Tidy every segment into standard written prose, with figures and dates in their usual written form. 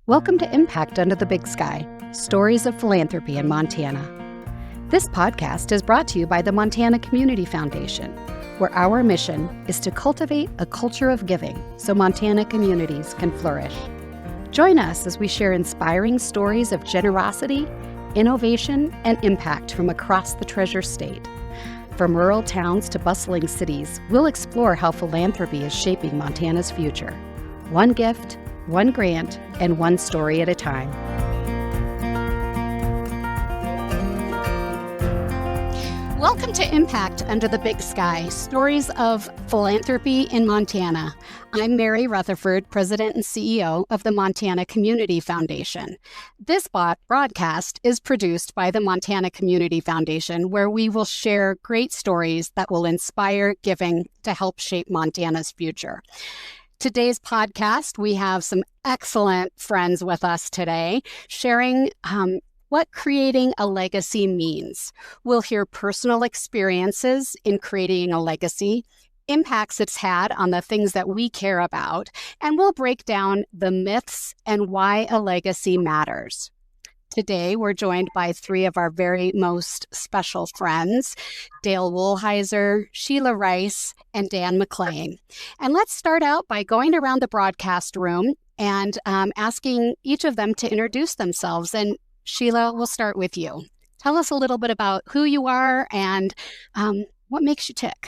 Welcome to Impact Under the Big Sky, Stories of Philanthropy in Montana. This podcast is brought to you by the Montana Community Foundation, where our mission is to cultivate a culture of giving so Montana communities can flourish. Join us as we share inspiring stories of generosity, innovation, and impact from across the Treasure State. From rural towns to bustling cities, we'll explore how philanthropy is shaping Montana's future. One gift, one grant, and one story at a time. Welcome to Impact Under the Big Sky, Stories of Philanthropy in Montana. I'm Mary Rutherford, President and CEO of the Montana Community Foundation. This broadcast is produced by the Montana Community Foundation, where we will share great stories that will inspire giving to help shape Montana's future. Today's podcast, we have some excellent friends with us today, sharing what creating a legacy means. We'll hear personal experiences in creating a legacy, impacts it's had on the things that we care about, and we'll break down the myths and why a legacy matters. Today, we're joined by three of our very most special friends, Dale Woolheiser, Sheila Rice, and Dan McLean. And let's start out by going around the broadcast room and asking each of them to introduce themselves. And Sheila, we'll start with you. Tell us a little bit about who you are and what makes you tick.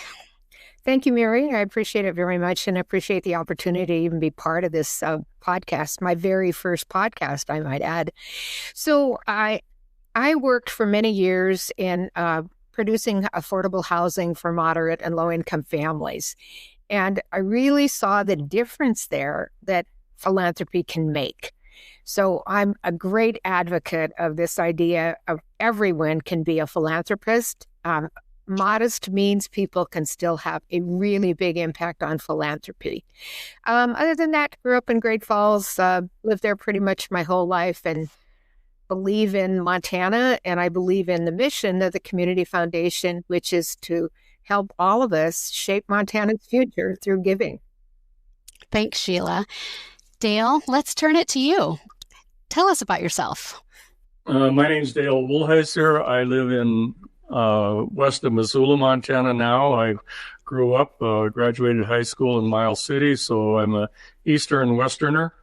Thank you, Mary. I appreciate it very much, and I appreciate the opportunity to even be part of this podcast, my very first podcast, I might add. So I worked for many years in producing affordable housing for moderate and low-income families, and I really saw the difference there that philanthropy can make. So I'm a great advocate of this idea of everyone can be a philanthropist. Modest means people can still have a really big impact on philanthropy. Other than that, grew up in Great Falls, lived there pretty much my whole life, and believe in Montana, and I believe in the mission of the Community Foundation, which is to help all of us shape Montana's future through giving. Thanks, Sheila. Dale, let's turn it to you. Tell us about yourself. My name's Dale Woolheiser. I live in west of Missoula, Montana now. I grew up, graduated high school in Miles City, so I'm a Eastern Westerner.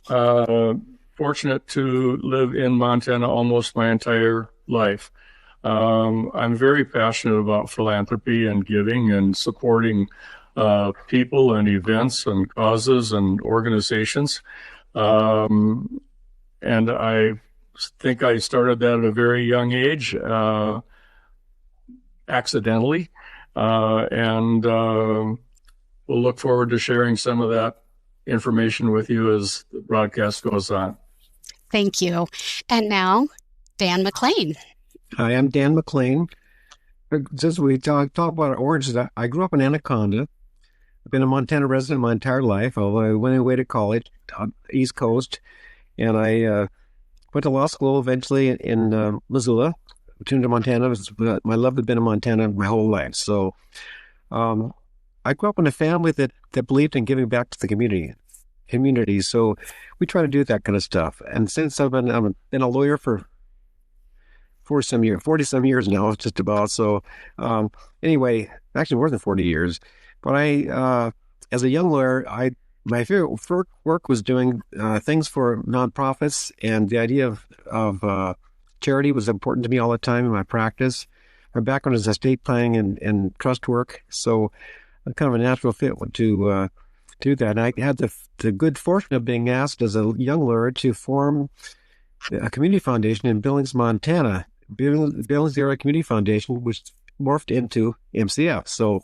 Fortunate to live in Montana almost my entire life. I'm very passionate about philanthropy and giving and supporting people and events and causes and organizations. And I think I started that at a very young age, accidentally. And we'll look forward to sharing some of that information with you as the broadcast goes on. Thank you. And now, Dan McLean. Hi, I'm Dan McLean. Since we talk about our origins, I grew up in Anaconda. I've been a Montana resident my entire life, although I went away to college on the East Coast. And I went to law school eventually in Missoula, returned to Montana. My love had been in Montana my whole life. So I grew up in a family that believed in giving back to the community. So we try to do that kind of stuff. And since I've been a lawyer for 40-some years now, just about. So anyway, actually more than 40 years. But I, as a young lawyer, my favorite work was doing things for nonprofits, and the idea of charity was important to me all the time in my practice. My background is estate planning and trust work, so kind of a natural fit to do that. And I had the good fortune of being asked as a young lawyer to form a community foundation in Billings, Montana. Billings Area Community Foundation, which morphed into MCF. So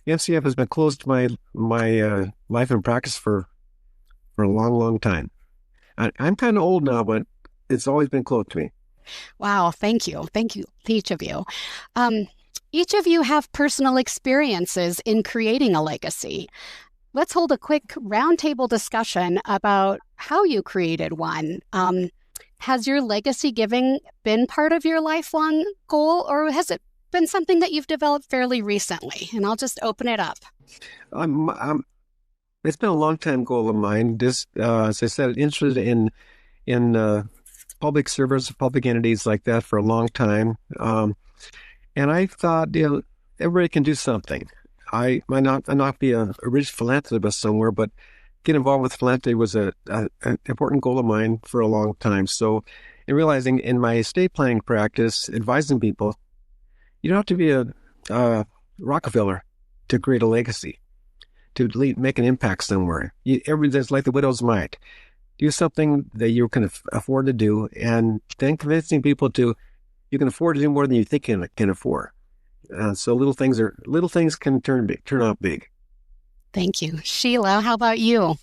MCF has been close to my life and practice for a long, long time. I'm kind of old now, but it's always been close to me. Wow, thank you. Thank you, each of you. Each of you have personal experiences in creating a legacy. Let's hold a quick roundtable discussion about how you created one. Has your legacy giving been part of your lifelong goal, or has it been something that you've developed fairly recently? And I'll just open it up. It's been a long time goal of mine. This, as I said, interested in public service, public entities like that for a long time. And I thought, everybody can do something. I might not be a rich philanthropist somewhere, but get involved with philanthropy was an important goal of mine for a long time. So, in realizing in my estate planning practice, advising people, you don't have to be a Rockefeller to create a legacy, to make an impact somewhere. Everybody's like the widow's mite. Do something that you can afford to do, and then convincing people you can afford to do more than you think you can afford. So little things can turn out big. Thank you. Sheila, how about you?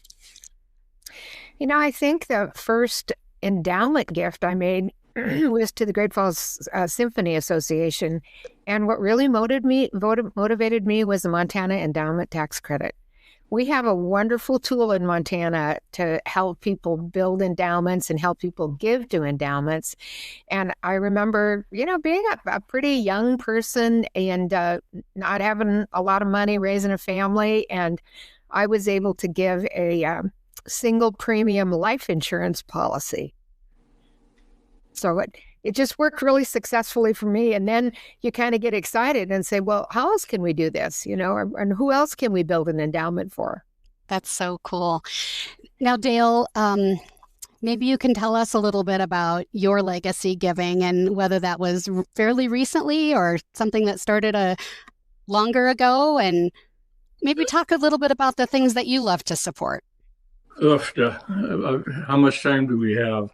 I think the first endowment gift I made was to the Great Falls Symphony Association. And what really motivated me was the Montana Endowment Tax Credit. We have a wonderful tool in Montana to help people build endowments and help people give to endowments. And I remember, being a pretty young person and not having a lot of money, raising a family. And I was able to give a single premium life insurance policy. So it just worked really successfully for me. And then you kind of get excited and say, well, how else can we do this? And who else can we build an endowment for? That's so cool. Now, Dale, maybe you can tell us a little bit about your legacy giving and whether that was fairly recently or something that started longer ago, and maybe talk a little bit about the things that you love to support. How much time do we have?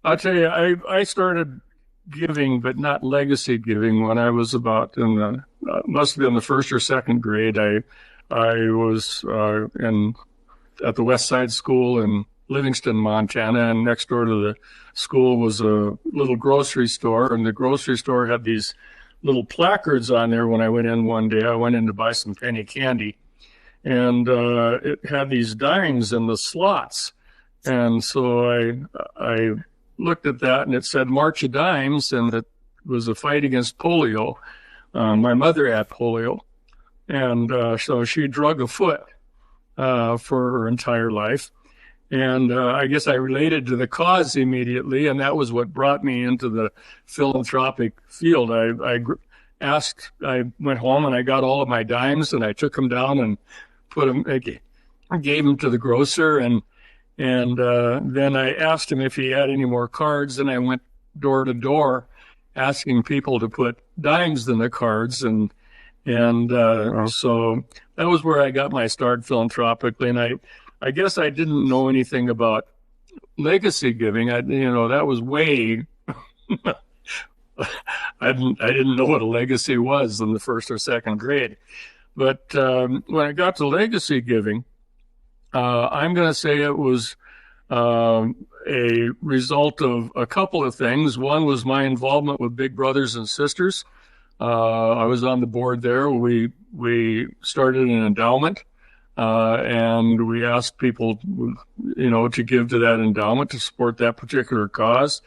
I'll tell you, I started giving, but not legacy giving, when I was about must have been the first or second grade. I was at the West Side School in Livingston, Montana, and next door to the school was a little grocery store, and the grocery store had these little placards on there. When I went in one day, I went in to buy some penny candy, and it had these dimes in the slots. And so I looked at that, and it said March of Dimes, and it was a fight against polio. My mother had polio, and so she drug a foot for her entire life. And I guess I related to the cause immediately, and that was what brought me into the philanthropic field. I went home and I got all of my dimes, and I took them down and I gave them to the grocer, and then I asked him if he had any more cards, and I went door to door asking people to put dimes in the cards, and so that was where I got my start philanthropically. And I guess I didn't know anything about legacy giving. That was way I didn't know what a legacy was in the first or second grade. But when I got to legacy giving, I'm going to say it was a result of a couple of things. One was my involvement with Big Brothers and Sisters. I was on the board there. We started an endowment, and we asked people, to give to that endowment to support that particular cause.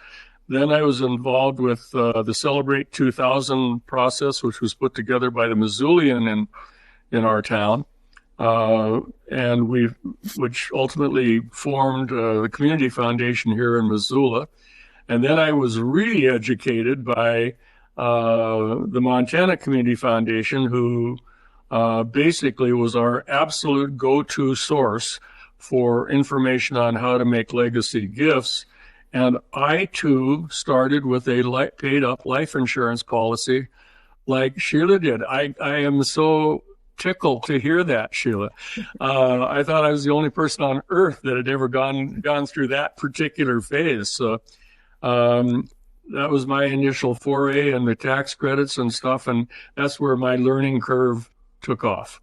Then I was involved with the Celebrate 2000 process, which was put together by the Missoulian in our town, and which ultimately formed the Community Foundation here in Missoula. And then I was really educated by the Montana Community Foundation, who basically was our absolute go-to source for information on how to make legacy gifts. And I, too, started with a paid-up life insurance policy like Sheila did. I am so tickled to hear that, Sheila. I thought I was the only person on earth that had ever gone through that particular phase. So that was my initial foray in the tax credits and stuff, and that's where my learning curve took off.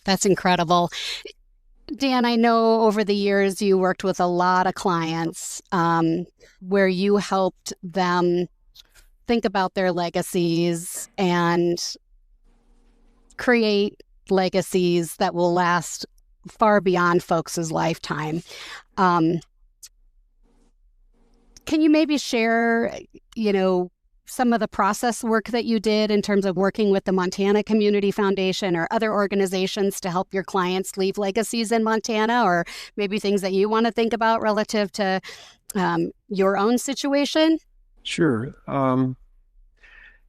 That's incredible. Dan, I know over the years you worked with a lot of clients where you helped them think about their legacies and create legacies that will last far beyond folks' lifetime. Can you maybe share, some of the process work that you did in terms of working with the Montana Community Foundation or other organizations to help your clients leave legacies in Montana, or maybe things that you want to think about relative to your own situation? Sure.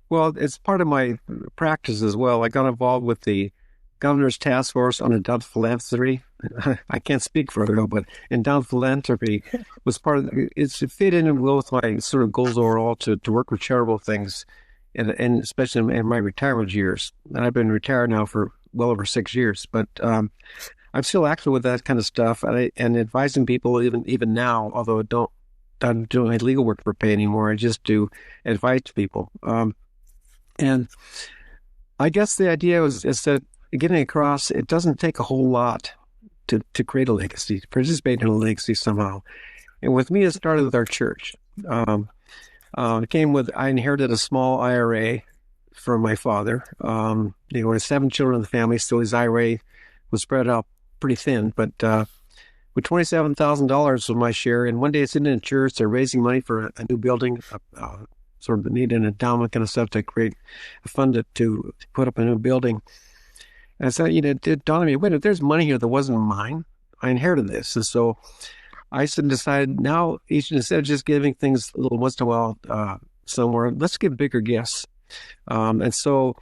Well, it's part of my practice as well. I got involved with the Governor's Task Force on Endowed Philanthropy. I can't speak further, though, but endowed philanthropy was part of it's fit in well with my sort of goals overall to work with charitable things, and especially in my retirement years. And I've been retired now for well over 6 years, but I'm still active with that kind of stuff and advising people even now, although I don't do my legal work for pay anymore. I just do advice to people. And I guess the idea is that getting across, it doesn't take a whole lot to create a legacy, to participate in a legacy somehow. And with me, it started with our church. I inherited a small IRA from my father. There were 7 children in the family, so his IRA was spread out pretty thin. But with $27,000 was my share, and one day it's in church, they're raising money for a new building, sort of need an endowment kind of stuff to create a fund to put up a new building. And so, it dawned on me, wait, if there's money here that wasn't mine, I inherited this. And so I decided now, instead of just giving things a little once in a while somewhere, let's give bigger gifts. And so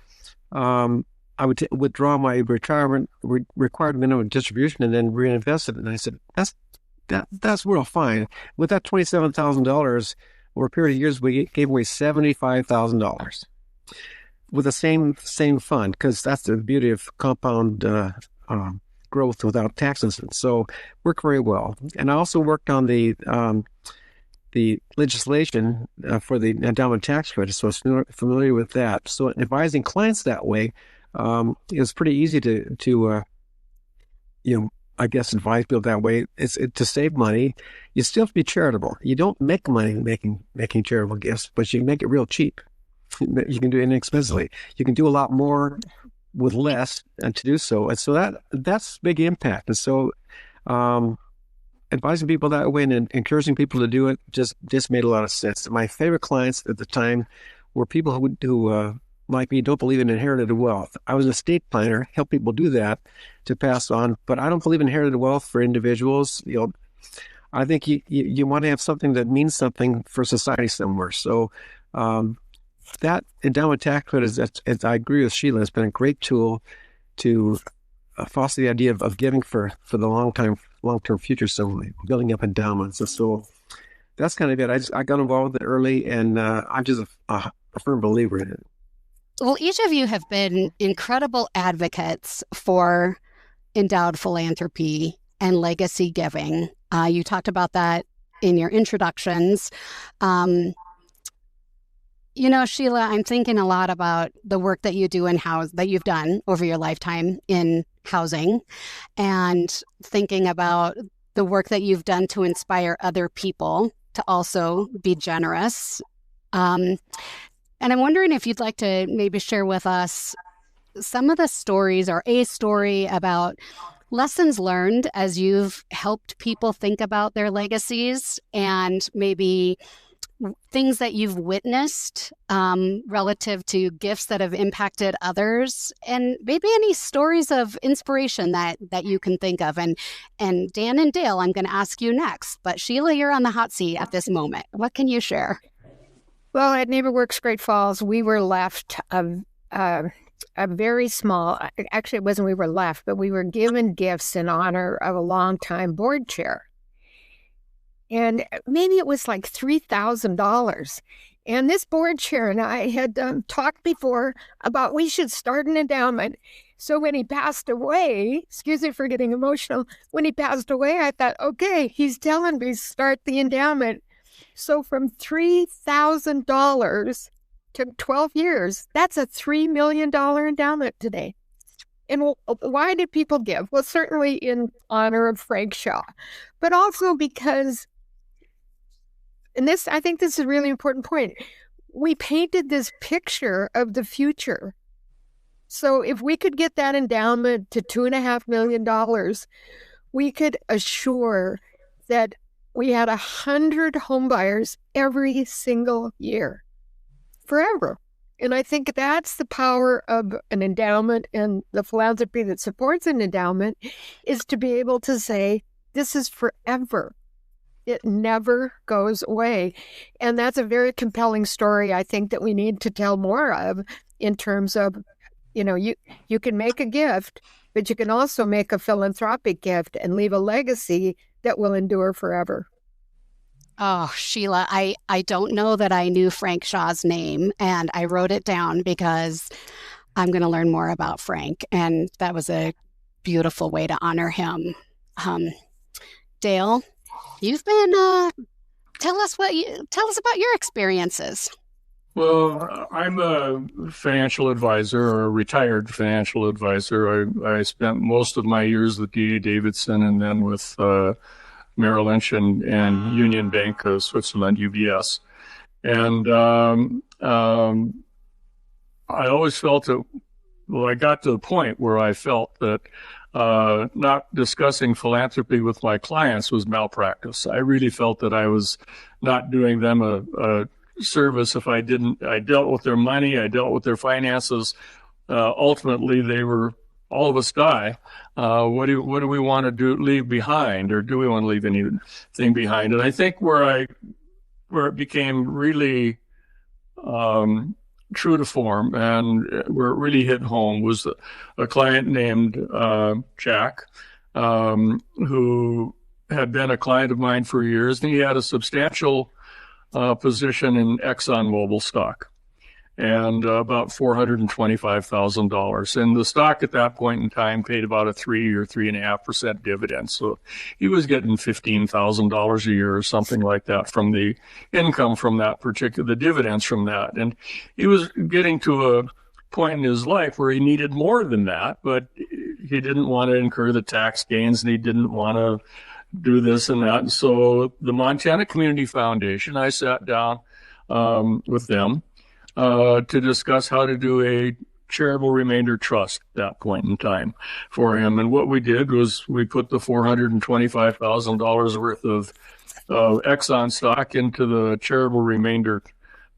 I would withdraw my retirement required minimum distribution and then reinvest it. And I said, that's real fine. With that $27,000, over a period of years, we gave away $75,000 with the same fund, because that's the beauty of compound growth without taxes. So worked very well. And I also worked on the legislation for the endowment tax credit, so I was familiar with that. So advising clients that way is pretty easy to I guess advise people that way. It's to save money. You still have to be charitable. You don't make money making charitable gifts, but you can make it real cheap. You can do it inexpensively. You can do a lot more with less, and to do so. And so that's big impact. And so advising people that way and encouraging people to do it just made a lot of sense. My favorite clients at the time were people who like me, don't believe in inherited wealth. I was an estate planner, help people do that to pass on, but I don't believe in inherited wealth for individuals. I think you want to have something that means something for society somewhere. So that endowment tax credit, I agree with Sheila, it's been a great tool to foster the idea of giving for the long-term future, so building up endowments. And so that's kind of it. I got involved with it early, and I'm just a firm believer in it. Well, each of you have been incredible advocates for endowed philanthropy and legacy giving. You talked about that in your introductions. Sheila, I'm thinking a lot about the work that you do that you've done over your lifetime in housing, and thinking about the work that you've done to inspire other people to also be generous. And I'm wondering if you'd like to maybe share with us some of the stories, or a story about lessons learned as you've helped people think about their legacies, and maybe things that you've witnessed relative to gifts that have impacted others, and maybe any stories of inspiration that you can think of. And Dan and Dale, I'm going to ask you next, but Sheila, you're on the hot seat at this moment. What can you share? Well, at NeighborWorks Great Falls, we were left a very small, actually it wasn't we were left, but we were given gifts in honor of a longtime board chair. And maybe it was like $3,000. And this board chair and I had talked before about we should start an endowment. So when he passed away, excuse me for getting emotional, when he passed away, I thought, okay, he's telling me start the endowment. So from $3,000 took 12 years. That's a $3 million endowment today. And why did people give? Well, certainly in honor of Frank Shaw, but also because, and I think this is a really important point, we painted this picture of the future. So if we could get that endowment to $2.5 million, we could assure that we had 100 home buyers every single year. forever. And I think that's the power of an endowment, and the philanthropy that supports an endowment is to be able to say, this is forever. It never goes away. And that's a very compelling story, I think, that we need to tell more of, in terms of, you can make a gift, but you can also make a philanthropic gift and leave a legacy that will endure forever. Oh, Sheila, I don't know that I knew Frank Shaw's name, and I wrote it down because I'm going to learn more about Frank, and that was a beautiful way to honor him. Dale, you've been tell us about your experiences. Well, I'm a financial advisor, or a retired financial advisor. I spent most of my years with D.A. Davidson and then with Merrill Lynch and Union Bank of Switzerland, UBS. And I always felt that, I got to the point where I felt that not discussing philanthropy with my clients was malpractice. I really felt that I was not doing them a service if I dealt with their money, I dealt with their finances. Ultimately, all of us die. What do we want to leave behind, or do we want to leave anything behind? And I think where it became really true to form, and where it really hit home, was a client named Jack, who had been a client of mine for years, and he had a substantial position in ExxonMobil stock, and about $425,000. And the stock at that point in time paid about a 3 or 3.5% dividend. So he was getting $15,000 a year or something like that from the income from that the dividends from that. And he was getting to a point in his life where he needed more than that, but he didn't want to incur the tax gains, and he didn't want to do this and that. And so the Montana Community Foundation, I sat down with them to discuss how to do a charitable remainder trust at that point in time for him. And what we did was we put the $425,000 worth of Exxon stock into the charitable remainder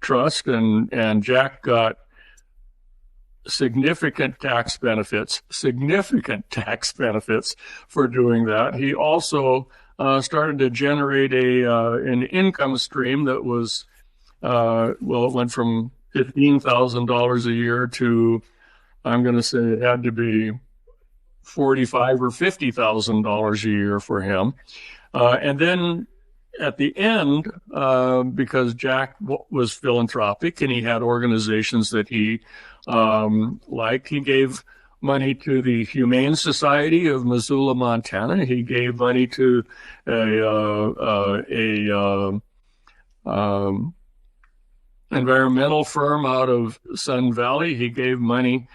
trust, and Jack got significant tax benefits for doing that. He also started to generate an income stream that was, it went from $15,000 a year to, I'm going to say it had to be $45,000 or $50,000 a year for him. And then at the end, because Jack was philanthropic and he had organizations that he liked, he gave money to the Humane Society of Missoula, Montana. He gave money to a environmental firm out of Sun Valley. He gave money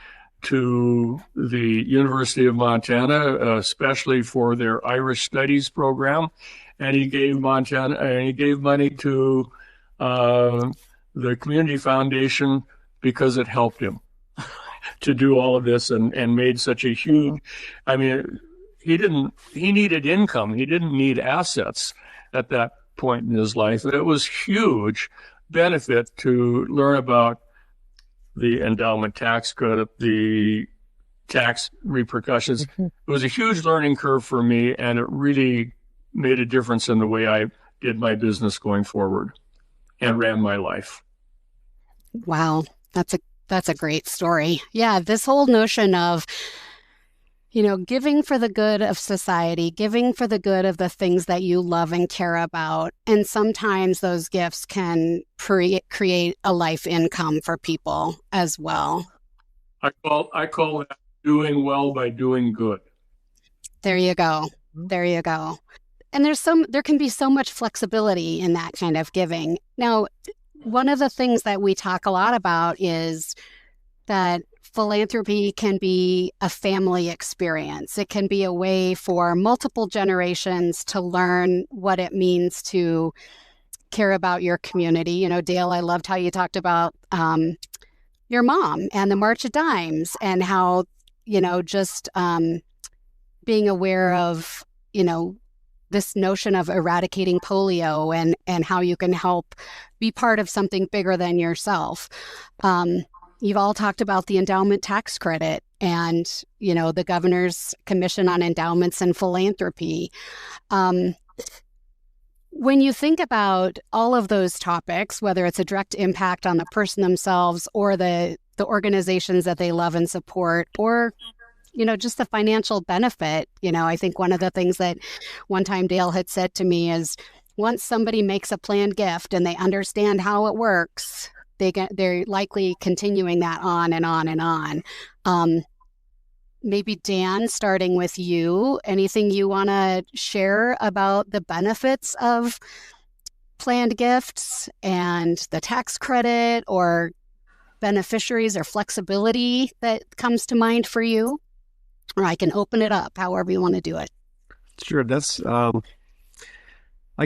to the University of Montana, especially for their Irish Studies program. And he gave money to the Community Foundation because it helped him to do all of this, and made such a huge, he needed income. He didn't need assets at that point in his life. It was huge benefit to learn about the endowment tax credit, the tax repercussions. Mm-hmm. It was a huge learning curve for me, and it really made a difference in the way I did my business going forward and ran my life. Wow, that's a great story. Yeah, this whole notion of, giving for the good of society, giving for the good of the things that you love and care about. And sometimes those gifts can create a life income for people as well. I call that doing well by doing good. There you go. And there can be so much flexibility in that kind of giving. Now, one of the things that we talk a lot about is that philanthropy can be a family experience. It can be a way for multiple generations to learn what it means to care about your community. Dale, I loved how you talked about your mom and the March of Dimes, and how, just being aware of, this notion of eradicating polio and how you can help be part of something bigger than yourself. You've all talked about the endowment tax credit and, the governor's commission on endowments and philanthropy. When you think about all of those topics, whether it's a direct impact on the person themselves or the organizations that they love and support, or, just the financial benefit, I think one of the things that one time Dale had said to me is once somebody makes a planned gift and they understand how it works, they're likely continuing that on and on and on. Maybe Dan, starting with you, anything you want to share about the benefits of planned gifts and the tax credit or beneficiaries or flexibility that comes to mind for you? Or I can open it up, however you want to do it. Sure. That's, I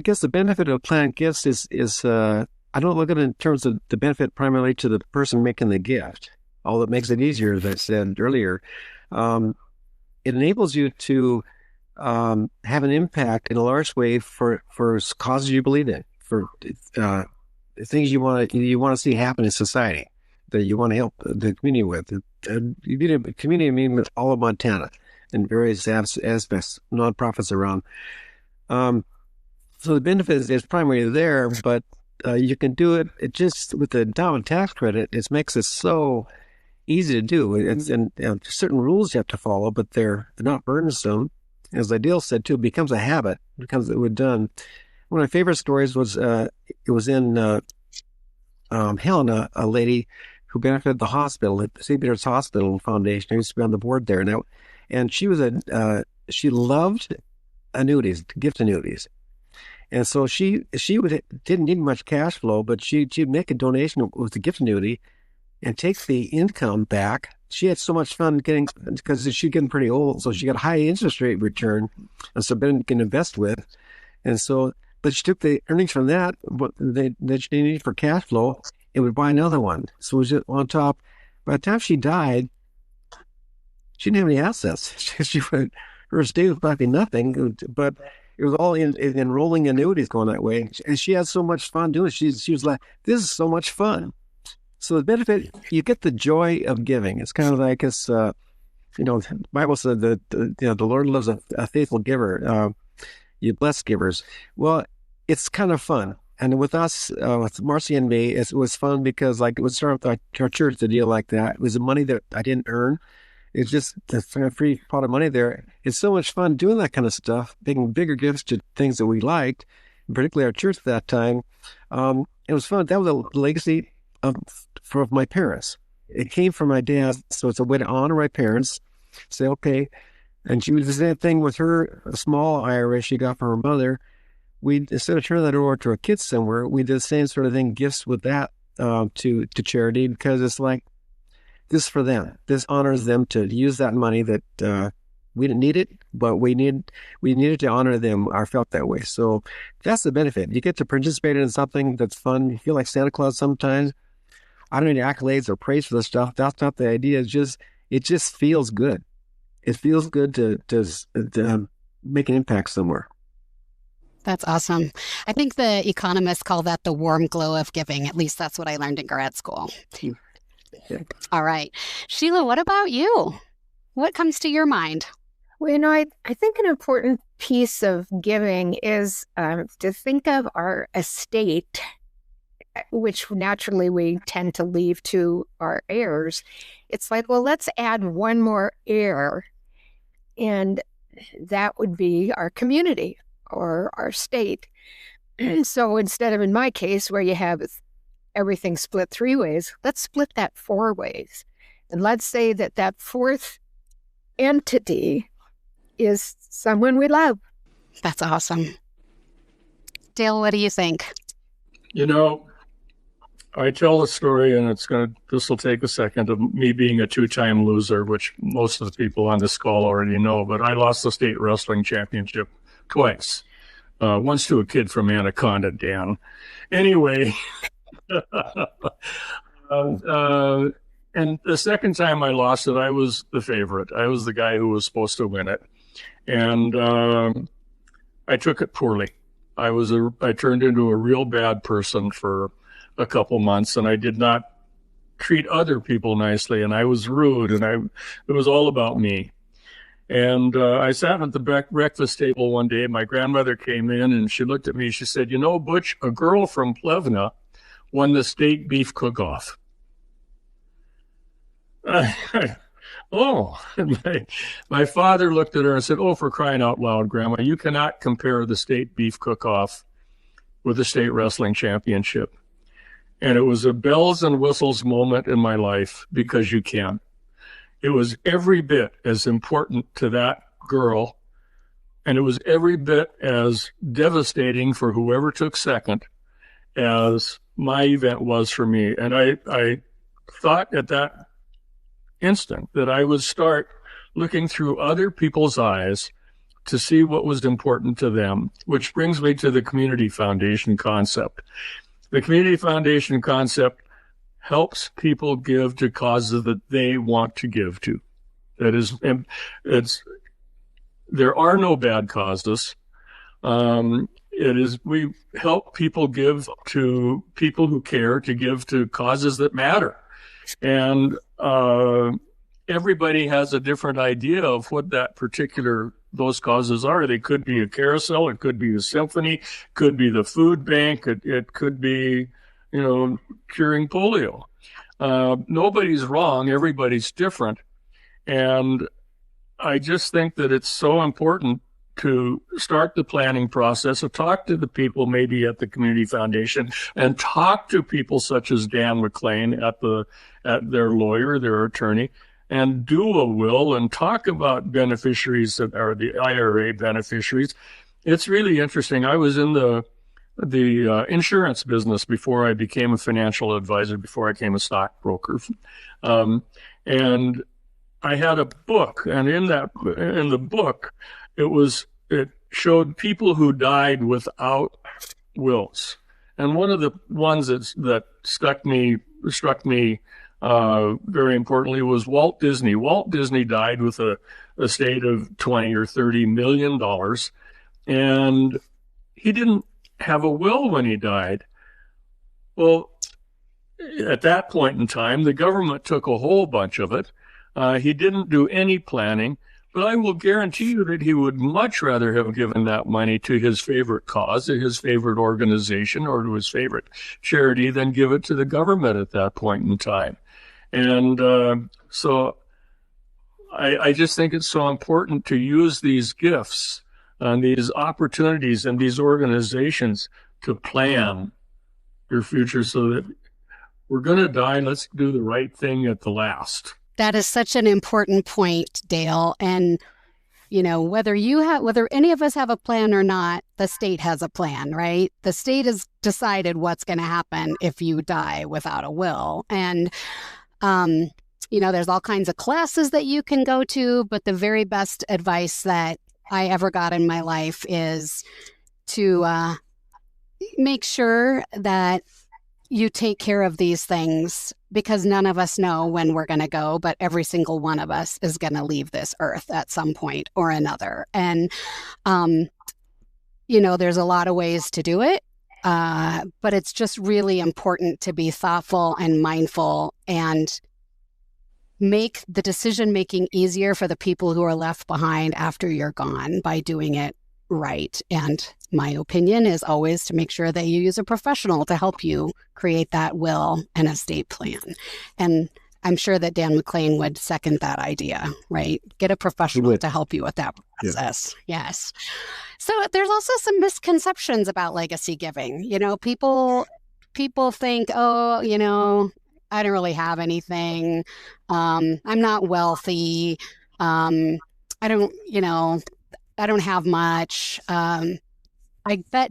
guess the benefit of planned gifts is I don't look at it in terms of the benefit primarily to the person making the gift, although it makes it easier, as I said earlier. It enables you to have an impact in a large way for causes you believe in, for things you want to see happen in society that you want to help the community with. Community, I mean, with all of Montana and various aspects, nonprofits around. So the benefit is primarily there, but you can do it. It just with the endowment tax credit, it makes it so easy to do. And certain rules you have to follow, but they're not burdensome. As Ideal said too, it becomes a habit. It becomes done. One of my favorite stories was it was in Helena, a lady who benefited the hospital at St. Peter's Hospital Foundation. I used to be on the board there now, and she was she loved annuities, gift annuities. And so she didn't need much cash flow, but she'd make a donation with the gift annuity and take the income back. She had so much fun because she's getting pretty old, so she got a high interest rate return, and so Ben can invest with. And so, but she took the earnings from that she needed for cash flow, and would buy another one. So it was just on top. By the time she died, she didn't have any assets. Her estate was probably nothing, but it was all in rolling annuities going that way. And she had so much fun doing it. She was like, this is so much fun. So the benefit, you get the joy of giving. It's kind of like the Bible said that the Lord loves a faithful giver. You bless givers. Well, it's kind of fun. And with us, with Marcy and me, it was fun because it would start with our church, the deal like that. It was the money that I didn't earn. It's just the free pot of money there. It's so much fun doing that kind of stuff, making bigger gifts to things that we liked, particularly our church at that time. It was fun. That was a legacy of my parents. It came from my dad, so it's a way to honor my parents. Say, okay. And she was the same thing with her small IRA she got from her mother. Instead of turning that over to our kids somewhere, we did the same sort of thing, gifts with that to charity, because it's like, this is for them. This honors them to use that money that we didn't need it, but we needed to honor them. I felt that way. So that's the benefit. You get to participate in something that's fun. You feel like Santa Claus sometimes. I don't need accolades or praise for this stuff. That's not the idea. It just feels good. It feels good to make an impact somewhere. That's awesome. I think the economists call that the warm glow of giving. At least that's what I learned in grad school. Yeah. All right. Sheila, what about you? What comes to your mind? Well, I think an important piece of giving is to think of our estate, which naturally we tend to leave to our heirs. It's like, well, let's add one more heir, and that would be our community or our state. So instead of, in my case, where you have everything split 3 ways, let's split that 4 ways. And let's say that fourth entity is someone we love. That's awesome. Dale, what do you think? I tell the story, and this will take a second, of me being a 2-time loser, which most of the people on this call already know, but I lost the state wrestling championship twice. Once to a kid from Anaconda, Dan. Anyway, and the second time I lost it, I was the favorite. I was the guy who was supposed to win it. And I took it poorly. I turned into a real bad person for a couple months, and I did not treat other people nicely, and I was rude, and it was all about me. And I sat at the breakfast table one day. My grandmother came in, and she looked at me. She said, "You know, Butch, a girl from Plevna won the state beef cook-off." Oh, my father looked at her and said, "Oh, for crying out loud, Grandma, you cannot compare the state beef cook-off with the state wrestling championship." And it was a bells and whistles moment in my life, because you can. It was every bit as important to that girl, and it was every bit as devastating for whoever took second as my event was for me. And I thought at that instant that I would start looking through other people's eyes to see what was important to them, which brings me to the community foundation concept. The community foundation concept helps people give to causes that they want to give to. That is, there are no bad causes. We help people give to people who care, to give to causes that matter. And everybody has a different idea of what those causes are. They could be a carousel, it could be a symphony, it could be the food bank, it could be, curing polio. Nobody's wrong, everybody's different. And I just think that it's so important to start the planning process, to talk to the people maybe at the community foundation, and talk to people such as Dan McLean at their lawyer, their attorney, and do a will and talk about beneficiaries that are the IRA beneficiaries. It's really interesting. I was in the insurance business before I became a financial advisor, before I became a stockbroker. And I had a book, and in the book, it showed people who died without wills. And one of the ones that struck me very importantly was Walt Disney. Walt Disney died with a estate of $20 or $30 million, and he didn't have a will when he died. Well, at that point in time, the government took a whole bunch of it. He didn't do any planning, but I will guarantee you that he would much rather have given that money to his favorite cause, to his favorite organization, or to his favorite charity than give it to the government at that point in time. And so I just think it's so important to use these gifts and these opportunities and these organizations to plan your future, so that we're going to die. Let's do the right thing at the last. That is such an important point, Dale. And, whether any of us have a plan or not, the state has a plan, right? The state has decided what's going to happen if you die without a will. And, there's all kinds of classes that you can go to, but the very best advice that I ever got in my life is to make sure that you take care of these things, because none of us know when we're going to go, but every single one of us is going to leave this earth at some point or another. And, there's a lot of ways to do it, but it's just really important to be thoughtful and mindful and make the decision-making easier for the people who are left behind after you're gone by doing it right. And my opinion is always to make sure that you use a professional to help you create that will and estate plan. And I'm sure that Dan McLean would second that idea, right? Get a professional to help you with that process. Yeah. Yes. So there's also some misconceptions about legacy giving. People think, I don't really have anything. I'm not wealthy. I don't have much. I bet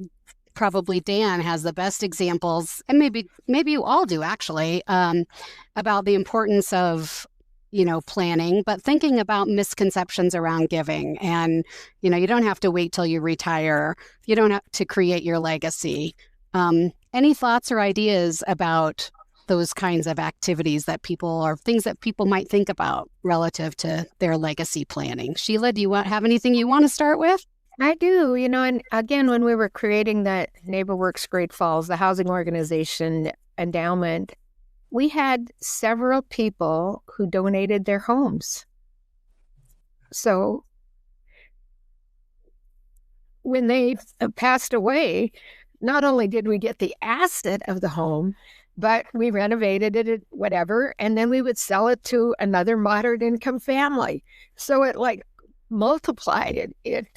probably Dan has the best examples, and maybe you all do actually, about the importance of, planning, but thinking about misconceptions around giving. And, you don't have to wait till you retire. You don't have to create your legacy. Any thoughts or ideas about those kinds of activities things that people might think about relative to their legacy planning? Sheila, do you have anything you want to start with? I do, and again, when we were creating that NeighborWorks Great Falls, the housing organization endowment, we had several people who donated their homes. So when they passed away, not only did we get the asset of the home, but we renovated it, whatever, and then we would sell it to another moderate income family. So it like multiplied. It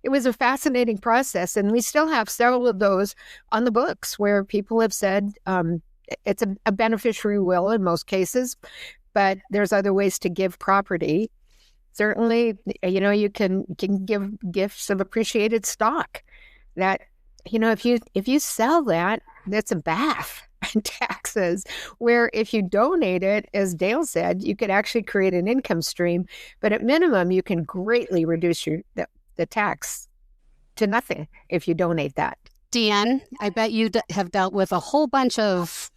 was a fascinating process, and we still have several of those on the books where people have said it's a beneficiary will in most cases, but there's other ways to give property. Certainly, you can give gifts of appreciated stock. That if you sell that, that's a bath in taxes. Where if you donate it, as Dale said, you could actually create an income stream. But at minimum, you can greatly reduce the tax to nothing if you donate that. Deanne, I bet you have dealt with a whole bunch of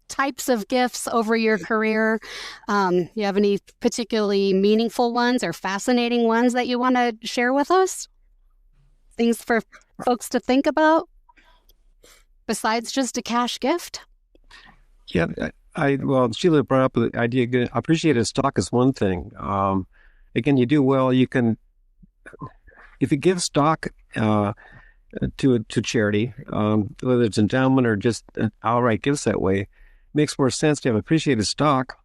types of gifts over your career. You have any particularly meaningful ones or fascinating ones that you want to share with us? Things for folks to think about besides just a cash gift? Yeah, well, Sheila brought up the idea. Appreciated stock is one thing. Again, you do well. You can, if you give stock to charity, whether it's endowment or just outright gifts that way, it makes more sense to have appreciated stock.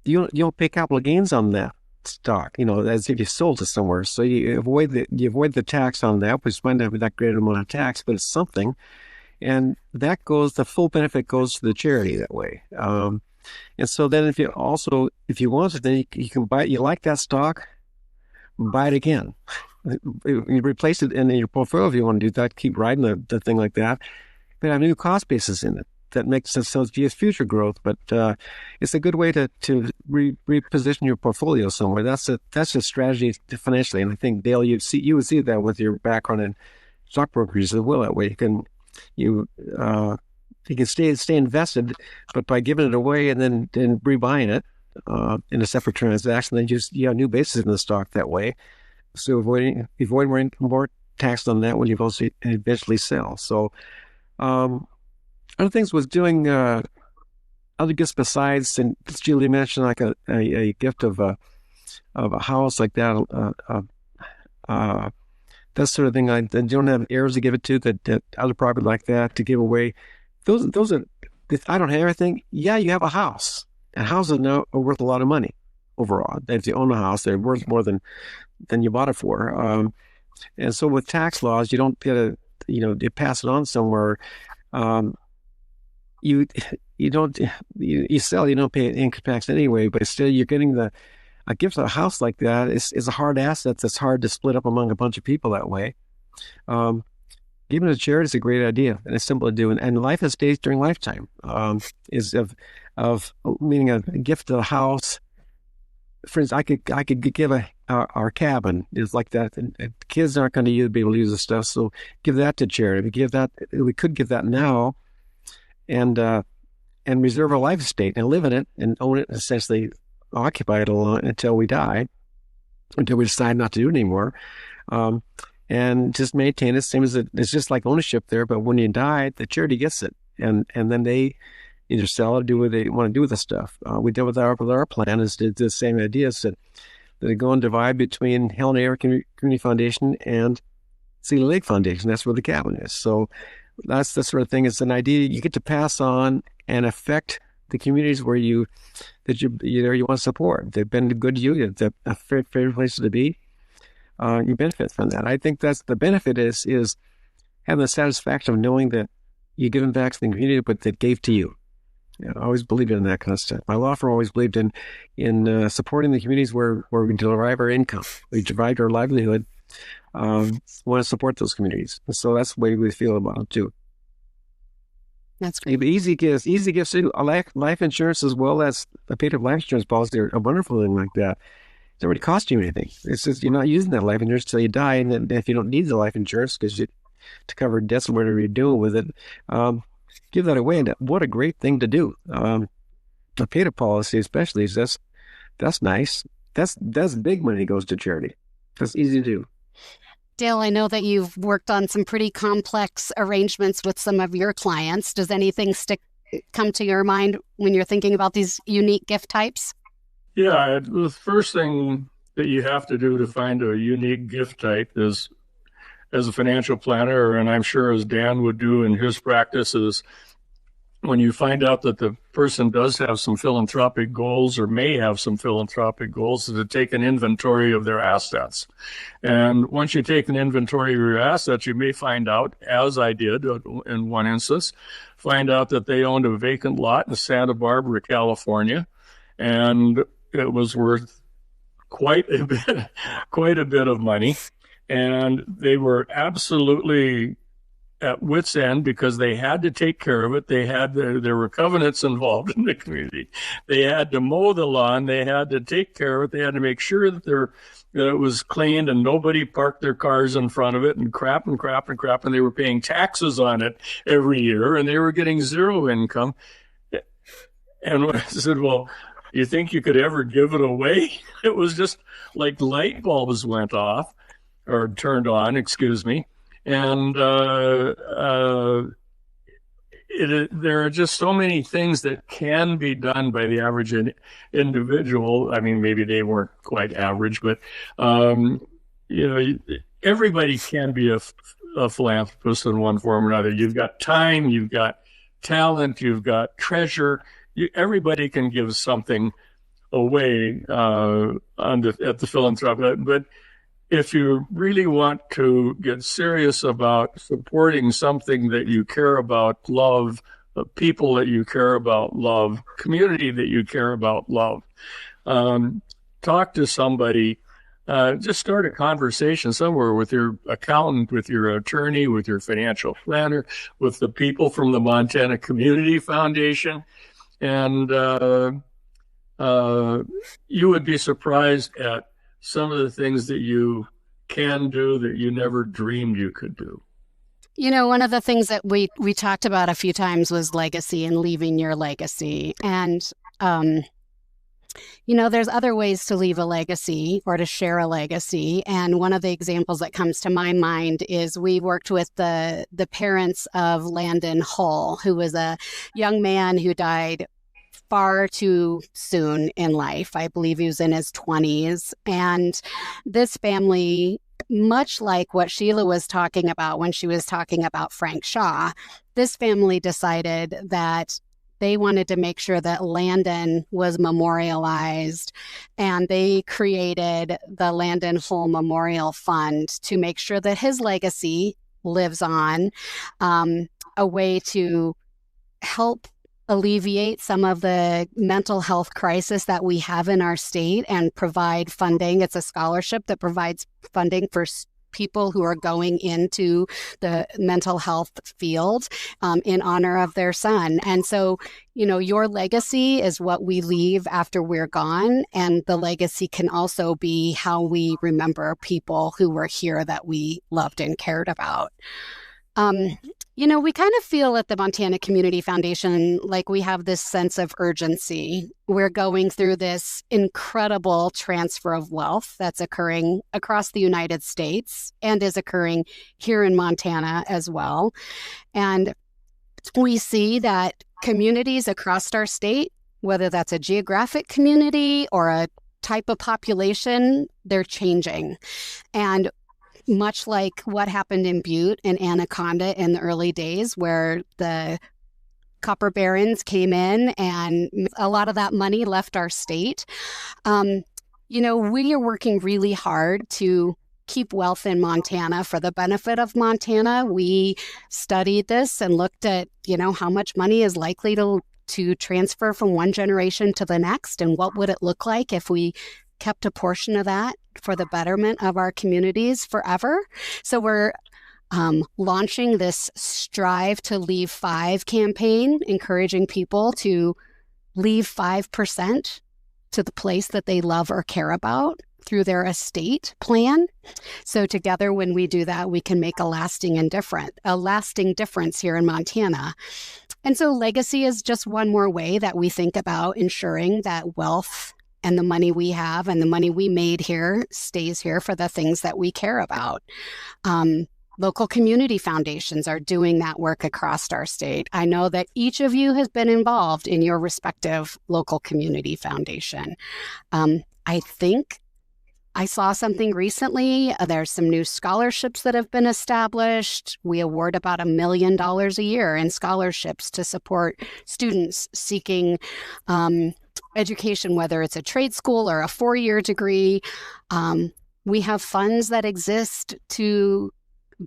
You don't pay capital gains on that stock, as if you sold it somewhere. So you avoid the tax on that, which might not be that great amount of tax, but it's something. And that the full benefit goes to the charity that way. And so then if you want it, then you can buy it. You like that stock, buy it again. You replace it in your portfolio if you want to do that, keep riding the thing like that. But have new cost basis in it. That makes sense to future growth, but it's a good way to reposition your portfolio somewhere. That's a strategy financially, and I think Dale, you would see that with your background in stock brokerage as well. That way, you can stay invested, but by giving it away and then rebuying it in a separate transaction, then you have new basis in the stock that way. So avoid more tax on that when you eventually sell. So. Other things was doing other gifts besides, and Julie mentioned like a gift of a house like that, that sort of thing. I don't have heirs to give it to, that other property like that to give away. Those are, if I don't have everything, yeah, you have a house. And houses now are worth a lot of money overall. If you own a house, they're worth more than you bought it for. And so with tax laws, you don't get you pass it on somewhere. You sell, you don't pay income tax anyway, but still you're getting a gift of a house like that is a hard asset that's hard to split up among a bunch of people that way. Giving it to charity is a great idea, and it's simple to do. And life estates during lifetime is of meaning a gift of a house. For instance, I could give our cabin is like that, and kids aren't going to be able to use the stuff, so give that to charity. We could give that now, and reserve a life estate and live in it and own it, and essentially occupy it until we die, until we decide not to do it anymore, and just maintain it. Same as it's just like ownership there, but when you die, the charity gets it, and then they either sell it or do what they want to do with the stuff. We did with our plan is the same idea. So they go and divide between Helen Air Community Foundation and Cedar Lake Foundation. That's where the cabin is. So that's the sort of thing. It's an idea you get to pass on and affect the communities where you want to support. They've been good to you. They're a favorite place to be. You benefit from that. I think that's the benefit is having the satisfaction of knowing that you're giving back to the community, but that gave to you. I always believed in that kind of stuff. My law firm always believed in supporting the communities where we derive our income. We derive our livelihood. Want to support those communities. So that's the way we feel about it too. That's great. Easy gifts too. Life insurance as well as a paid up life insurance policy are a wonderful thing like that. It doesn't really cost you anything. It's just you're not using that life insurance until you die, and then if you don't need the life insurance to cover debts or whatever you're doing with it, give that away. And what a great thing to do. A paid up policy, especially, that's nice. That's big money goes to charity. That's easy to do. Dale, I know that you've worked on some pretty complex arrangements with some of your clients. Does anything come to your mind when you're thinking about these unique gift types? Yeah, the first thing that you have to do to find a unique gift type is, as a financial planner, and I'm sure as Dan would do in his practices, when you find out that the person does have some philanthropic goals or may have some philanthropic goals, is to take an inventory of their assets. And once you take an inventory of your assets, you may find out, as I did in one instance, find out that they owned a vacant lot in Santa Barbara, California, and it was worth quite a bit of money. And they were absolutely at wit's end because they had to take care of it. There were covenants involved in the community. They had to mow the lawn. They had to take care of it. They had to make sure that it was cleaned and nobody parked their cars in front of it and crap. And they were paying taxes on it every year and they were getting zero income. And I said, well, you think you could ever give it away? It was just like light bulbs went off or turned on, excuse me. And there are just so many things that can be done by the average individual. I mean, maybe they weren't quite average, but everybody can be a philanthropist in one form or another. You've got time, you've got talent, you've got treasure. Everybody can give something away at the philanthropic, but if you really want to get serious about supporting something that you care about, love, people that you care about, love, community that you care about, love, talk to somebody, just start a conversation somewhere with your accountant, with your attorney, with your financial planner, with the people from the Montana Community Foundation. And you would be surprised at some of the things that you can do that you never dreamed you could do. You know, one of the things that we talked about a few times was legacy and leaving your legacy. And, there's other ways to leave a legacy or to share a legacy. And one of the examples that comes to my mind is we worked with the parents of Landon Hull, who was a young man who died far too soon in life. I believe he was in his 20s. And this family, much like what Sheila was talking about when she was talking about Frank Shaw, this family decided that they wanted to make sure that Landon was memorialized, and they created the Landon Hull Memorial Fund to make sure that his legacy lives on, a way to help alleviate some of the mental health crisis that we have in our state and provide funding. It's a scholarship that provides funding for people who are going into the mental health field in honor of their son. And so, your legacy is what we leave after we're gone. And the legacy can also be how we remember people who were here that we loved and cared about. We kind of feel at the Montana Community Foundation like we have this sense of urgency. We're going through this incredible transfer of wealth that's occurring across the United States and is occurring here in Montana as well. And we see that communities across our state, whether that's a geographic community or a type of population, they're changing. And much like what happened in Butte and Anaconda in the early days, where the copper barons came in and a lot of that money left our state. We are working really hard to keep wealth in Montana for the benefit of Montana. We studied this and looked at, how much money is likely to transfer from one generation to the next, and what would it look like if we kept a portion of that for the betterment of our communities forever. So we're launching this Strive to Leave 5 campaign, encouraging people to leave 5% to the place that they love or care about through their estate plan. So together, when we do that, we can make a lasting difference here in Montana. And so legacy is just one more way that we think about ensuring that wealth and the money we have and the money we made here stays here for the things that we care about. Local community foundations are doing that work across our state. I know that each of you has been involved in your respective local community foundation. I think I saw something recently. There's some new scholarships that have been established. We award about $1 million a year in scholarships to support students seeking education, whether it's a trade school or a 4-year degree. We have funds that exist to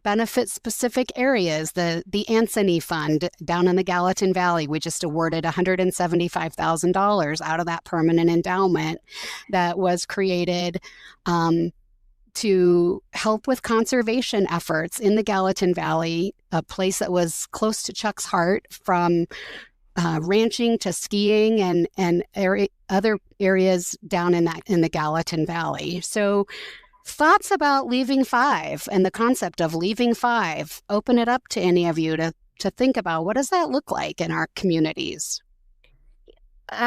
benefit specific areas. The Anthony Fund down in the Gallatin Valley, we just awarded $175,000 out of that permanent endowment that was created to help with conservation efforts in the Gallatin Valley, a place that was close to Chuck's heart, from ranching to skiing and other areas down in the Gallatin Valley. So thoughts about leaving 5 and the concept of leaving 5, open it up to any of you to think about, what does that look like in our communities?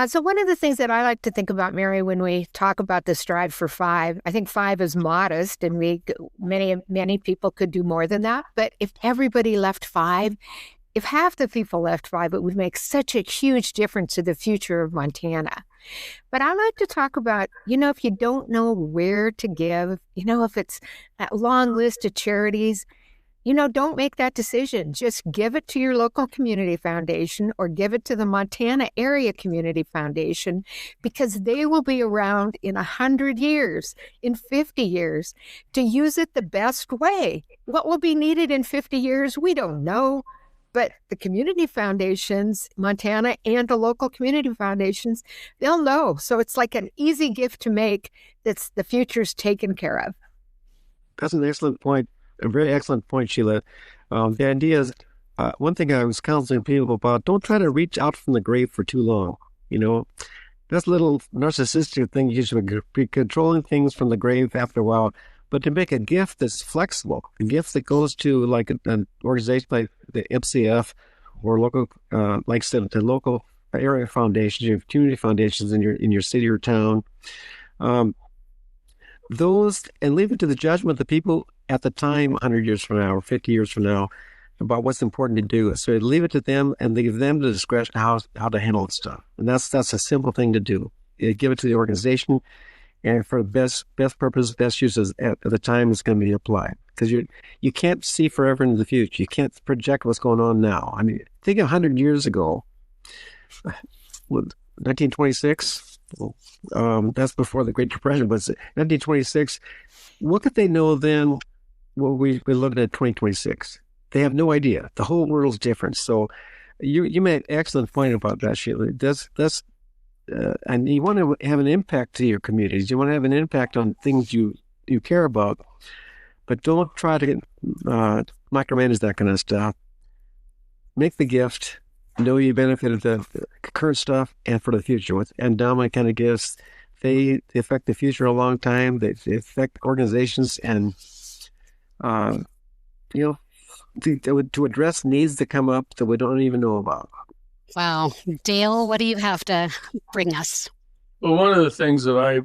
So one of the things that I like to think about, Mary, when we talk about the strive for 5, I think 5 is modest, and many people could do more than that. But if everybody left 5, if half the people left 5, it would make such a huge difference to the future of Montana. But I like to talk about, if you don't know where to give, if it's that long list of charities, don't make that decision. Just give it to your local community foundation or give it to the Montana Area Community Foundation, because they will be around in 100 years, in 50 years, to use it the best way. What will be needed in 50 years, we don't know. But the community foundations, Montana and the local community foundations, they'll know. So it's like an easy gift to make that's the future's taken care of. That's an excellent point, a very excellent point, Sheila. The idea is, one thing I was counseling people about, don't try to reach out from the grave for too long. That's a little narcissistic thing. You should be controlling things from the grave after a while. But to make a gift that's flexible, a gift that goes to like an organization like the MCF or local, like I said, the local area foundations, your community foundations in your city or town, those, and leave it to the judgment of the people at the time, 100 years from now or 50 years from now, about what's important to do. So leave it to them and leave them the discretion how to handle the stuff. And that's a simple thing to do. Give it to the organization, and for the best purpose, best uses at the time it's going to be applied. Because you can't see forever into the future. You can't project what's going on now. I mean, think of 100 years ago, 1926. That's before the Great Depression, but 1926. What could they know then? Well, we're looking at 2026. They have no idea. The whole world's different. So you made an excellent point about that, Sheila. And you want to have an impact to your communities. You want to have an impact on things you care about, but don't try to micromanage that kind of stuff. Make the gift. Know you benefited the current stuff and for the future. With endowment kind of gifts, they affect the future a long time. They affect organizations and, to address needs that come up that we don't even know about. Wow. Dale, what do you have to bring us? Well, one of the things that I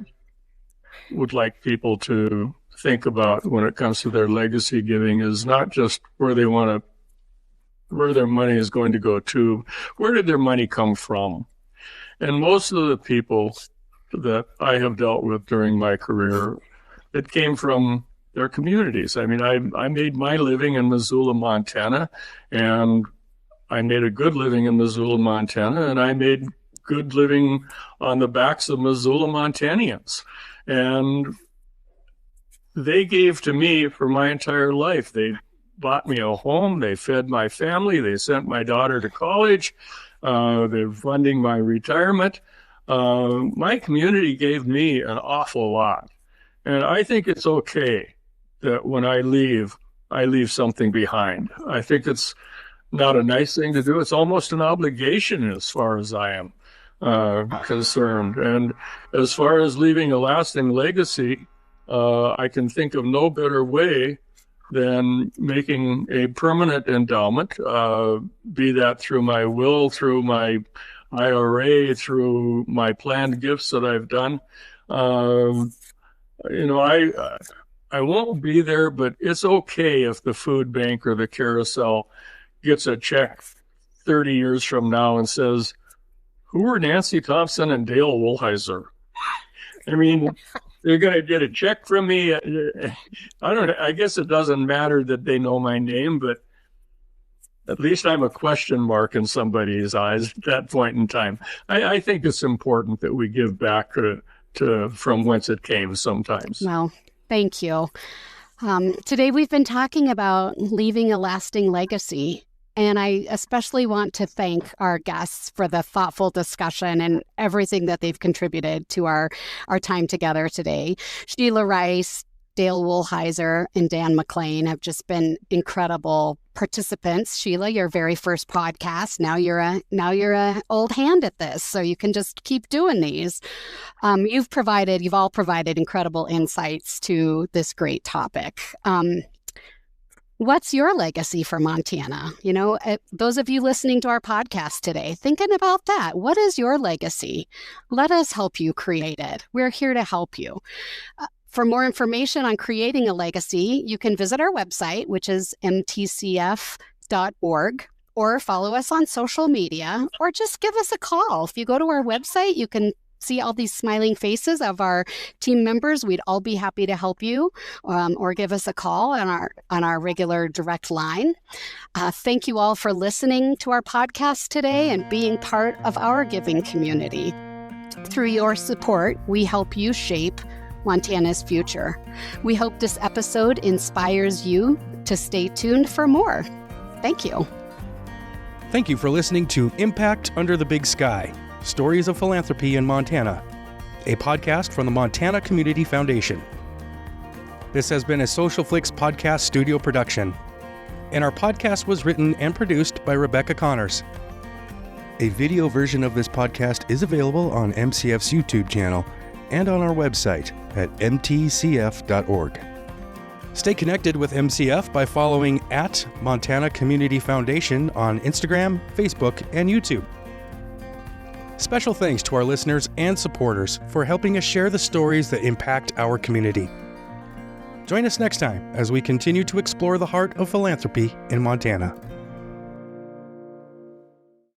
would like people to think about when it comes to their legacy giving is not just where their money is going to go to, where did their money come from? And most of the people that I have dealt with during my career, it came from their communities. I mean, I made my living in Missoula, Montana, and I made a good living in Missoula, Montana, and I made good living on the backs of Missoula Montanians. And they gave to me for my entire life. They bought me a home. They fed my family. They sent my daughter to college. They're funding my retirement. My community gave me an awful lot. And I think it's okay that when I leave something behind. I think it's not a nice thing to do. It's almost an obligation as far as I am concerned. And as far as leaving a lasting legacy, I can think of no better way than making a permanent endowment, be that through my will, through my IRA, through my planned gifts that I've done. I won't be there, but it's okay if the food bank or the carousel gets a check 30 years from now and says, "Who were Nancy Thompson and Dale Woolheiser?" I mean, they're going to get a check from me. I guess it doesn't matter that they know my name, but at least I'm a question mark in somebody's eyes at that point in time. I think it's important that we give back to from whence it came sometimes. Well, thank you. Today we've been talking about leaving a lasting legacy. And I especially want to thank our guests for the thoughtful discussion and everything that they've contributed to our time together today. Sheila Rice, Dale Woolheiser, and Dan McLean have just been incredible participants. Sheila, your very first podcast. Now you're a old hand at this, so you can just keep doing these. You've all provided incredible insights to this great topic. What's your legacy for Montana? Those of you listening to our podcast today, thinking about that, what is your legacy? Let us help you create it. We're here to help you. For more information on creating a legacy, you can visit our website, which is mtcf.org, or follow us on social media, or just give us a call. If you go to our website, you can see all these smiling faces of our team members. We'd all be happy to help you, or give us a call on our regular direct line. Thank you all for listening to our podcast today and being part of our giving community. Through your support, we help you shape Montana's future. We hope this episode inspires you to stay tuned for more. Thank you. Thank you for listening to Impact Under the Big Sky, Stories of Philanthropy in Montana, a podcast from the Montana Community Foundation. This has been a Social Flicks podcast studio production, and our podcast was written and produced by Rebecca Connors. A video version of this podcast is available on MCF's YouTube channel and on our website at mtcf.org. Stay connected with MCF by following @Montana Community Foundation on Instagram, Facebook, and YouTube. Special thanks to our listeners and supporters for helping us share the stories that impact our community. Join us next time as we continue to explore the heart of philanthropy in Montana.